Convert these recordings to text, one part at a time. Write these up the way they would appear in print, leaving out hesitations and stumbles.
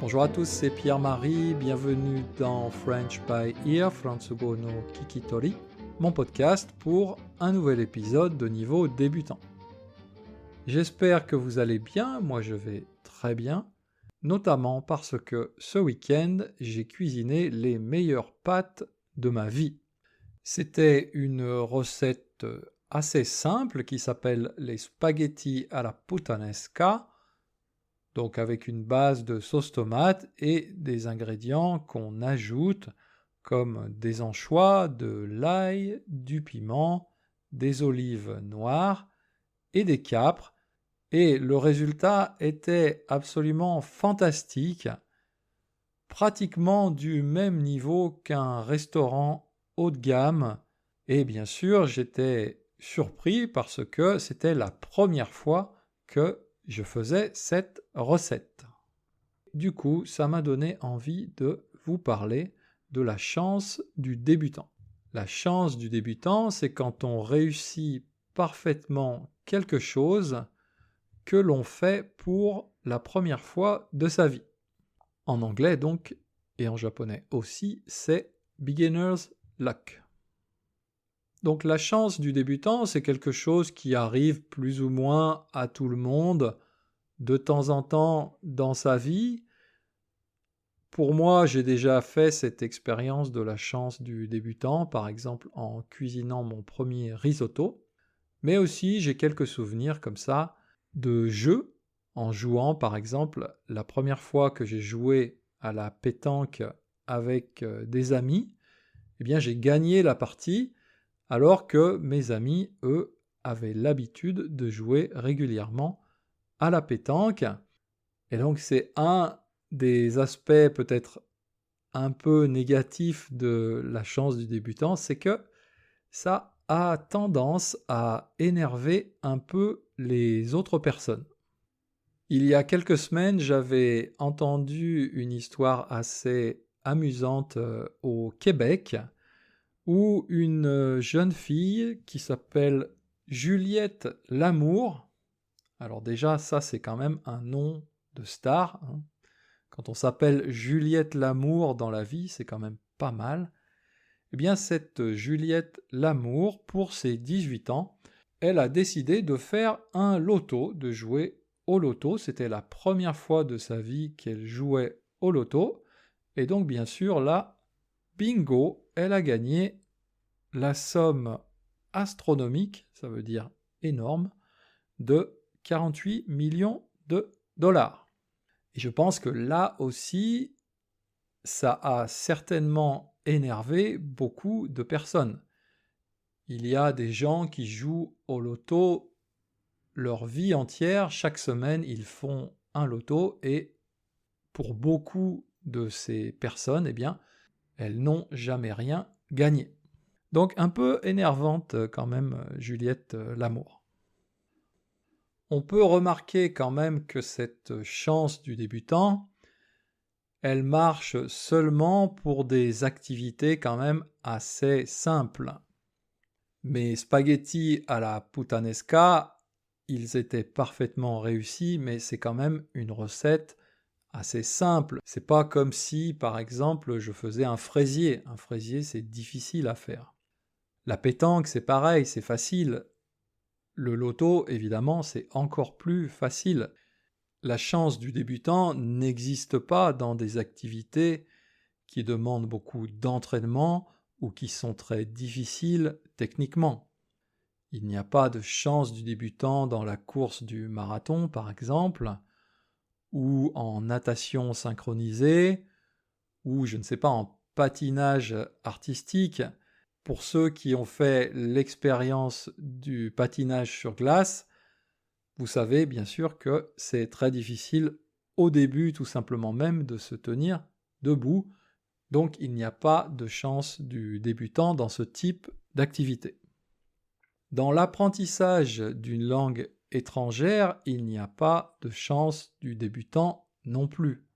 Bonjour à tous, c'est Pierre-Marie, bienvenue dans French by Ear, Fransugo no Kikitori, mon podcast pour un nouvel épisode de niveau débutant. J'espère que vous allez bien, moi je vais très bien, notamment parce que ce week-end, j'ai cuisiné les meilleures pâtes de ma vie. C'était une recette assez simple qui s'appelle les spaghettis alla puttanesca, donc avec une base de sauce tomate et des ingrédients qu'on ajoute comme des anchois, de l'ail, du piment, des olives noires et des capres. Et le résultat était absolument fantastique, pratiquement du même niveau qu'un restaurant haut de gamme. Et bien sûr, j'étais surpris parce que c'était la première fois que je faisais cette recette. Du coup, ça m'a donné envie de vous parler de la chance du débutant. La chance du débutant, c'est quand on réussit parfaitement quelque chose que l'on fait pour la première fois de sa vie. En anglais donc, et en japonais aussi, c'est beginner's luck. Donc la chance du débutant, c'est quelque chose qui arrive plus ou moins à tout le monde de temps en temps dans sa vie. Pour moi, j'ai déjà fait cette expérience de la chance du débutant, par exemple en cuisinant mon premier risotto, mais aussi j'ai quelques souvenirs comme ça de jeux, en jouant par exemple la première fois que j'ai joué à la pétanque avec des amis, eh bien j'ai gagné la partie alors que mes amis, eux, avaient l'habitude de jouer régulièrement à la pétanque. Et donc c'est un des aspects peut-être un peu négatifs de la chance du débutant, c'est que ça a tendance à énerver un peu les autres personnes. Il y a quelques semaines, j'avais entendu une histoire assez amusante au Québec, où une jeune fille qui s'appelle Juliette Lamour, alors déjà ça c'est quand même un nom de star, hein. Quand on s'appelle Juliette Lamour dans la vie, c'est quand même pas mal. Eh bien cette Juliette Lamour, pour ses 18 ans, elle a décidé de faire un loto, de jouer au loto. C'était la première fois de sa vie qu'elle jouait au loto. Et donc bien sûr là, bingo, elle a gagné la somme astronomique, ça veut dire énorme, de 48 millions de dollars. Et je pense que là aussi, ça a certainement énervé beaucoup de personnes. Il y a des gens qui jouent au loto leur vie entière, chaque semaine ils font un loto et pour beaucoup de ces personnes, eh bien, elles n'ont jamais rien gagné. Donc un peu énervante quand même Juliette Lamour. On peut remarquer quand même que cette chance du débutant, elle marche seulement pour des activités quand même assez simples. Mes spaghettis à la puttanesca, ils étaient parfaitement réussis, mais c'est quand même une recette assez simple. C'est pas comme si, par exemple, je faisais un fraisier. Un fraisier, c'est difficile à faire. La pétanque, c'est pareil, c'est facile. Le loto, évidemment, c'est encore plus facile. La chance du débutant n'existe pas dans des activités qui demandent beaucoup d'entraînement ou qui sont très difficiles techniquement. Il n'y a pas de chance du débutant dans la course du marathon, par exemple, ou en natation synchronisée, ou je ne sais pas, en patinage artistique. Pour ceux qui ont fait l'expérience du patinage sur glace, vous savez bien sûr que c'est très difficile au début tout simplement même de se tenir debout, donc il n'y a pas de chance du débutant dans ce type d'activité. Dans l'apprentissage d'une langue étrangère, il n'y a pas de chance du débutant non plus.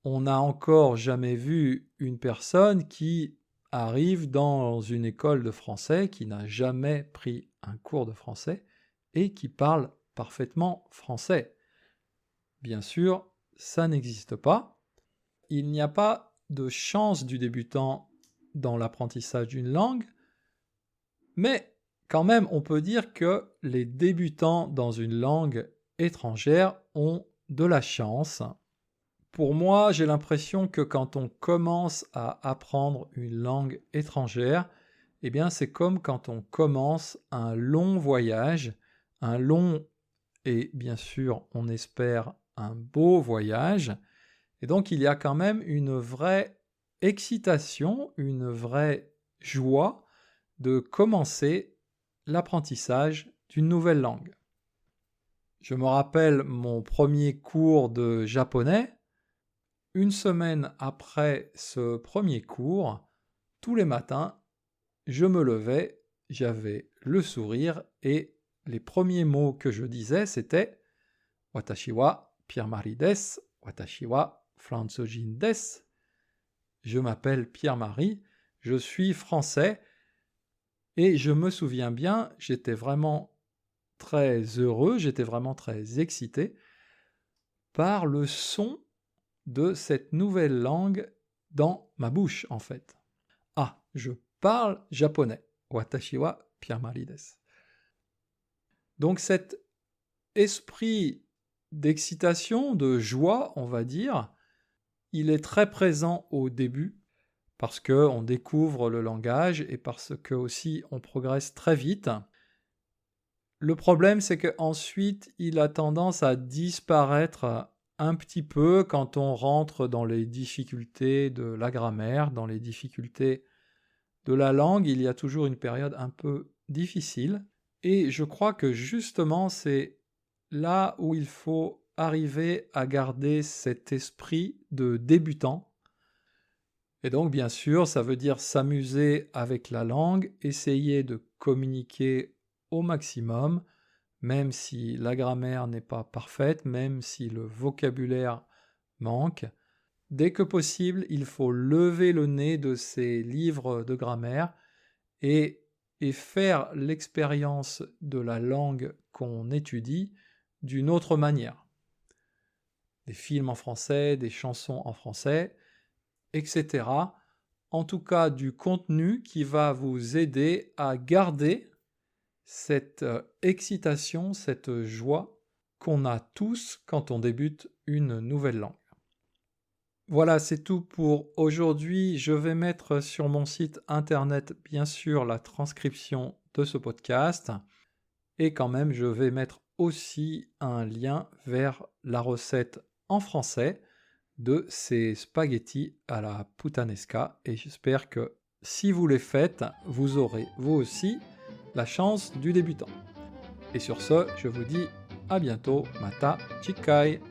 On n'a encore jamais vu une personne qui arrive dans une école de français, qui n'a jamais pris un cours de français et qui parle parfaitement français. Bien sûr, ça n'existe pas. Il n'y a pas de chance du débutant dans l'apprentissage d'une langue, mais quand même, on peut dire que les débutants dans une langue étrangère ont de la chance. Pour moi, j'ai l'impression que quand on commence à apprendre une langue étrangère, eh bien, c'est comme quand on commence un long voyage, un long et bien sûr, on espère un beau voyage. Et donc, il y a quand même une vraie excitation, une vraie joie de commencer l'apprentissage d'une nouvelle langue. Je me rappelle mon premier cours de japonais. Une semaine après ce premier cours, tous les matins, je me levais, j'avais le sourire et les premiers mots que je disais, c'était « Watashi wa Pierre-Marie desu, watashi wa Franzojin desu ». Je m'appelle Pierre-Marie, je suis français et je me souviens bien, j'étais vraiment très heureux, j'étais vraiment très excité par le son de cette nouvelle langue dans ma bouche en fait. Ah, je parle japonais. Watashi wa Pierre-Marie desu. Donc cet esprit d'excitation, de joie, on va dire, il est très présent au début parce qu'on découvre le langage et parce que aussi on progresse très vite. Le problème, c'est qu'ensuite, il a tendance à disparaître un petit peu quand on rentre dans les difficultés de la grammaire, dans les difficultés de la langue. Il y a toujours une période un peu difficile. Et je crois que justement, c'est là où il faut arriver à garder cet esprit de débutant. Et donc, bien sûr, ça veut dire s'amuser avec la langue, essayer de communiquer au maximum, même si la grammaire n'est pas parfaite, même si le vocabulaire manque. Dès que possible, il faut lever le nez de ces livres de grammaire et faire l'expérience de la langue qu'on étudie d'une autre manière. Des films en français, des chansons en français, etc. En tout cas, du contenu qui va vous aider à garder cette excitation, cette joie qu'on a tous quand on débute une nouvelle langue. Voilà, c'est tout pour aujourd'hui. Je vais mettre sur mon site internet, bien sûr, la transcription de ce podcast. Et quand même, je vais mettre aussi un lien vers la recette en français de ces spaghettis à la puttanesca. Et j'espère que si vous les faites, vous aurez vous aussi la chance du débutant. Et sur ce, je vous dis à bientôt, mata chikai.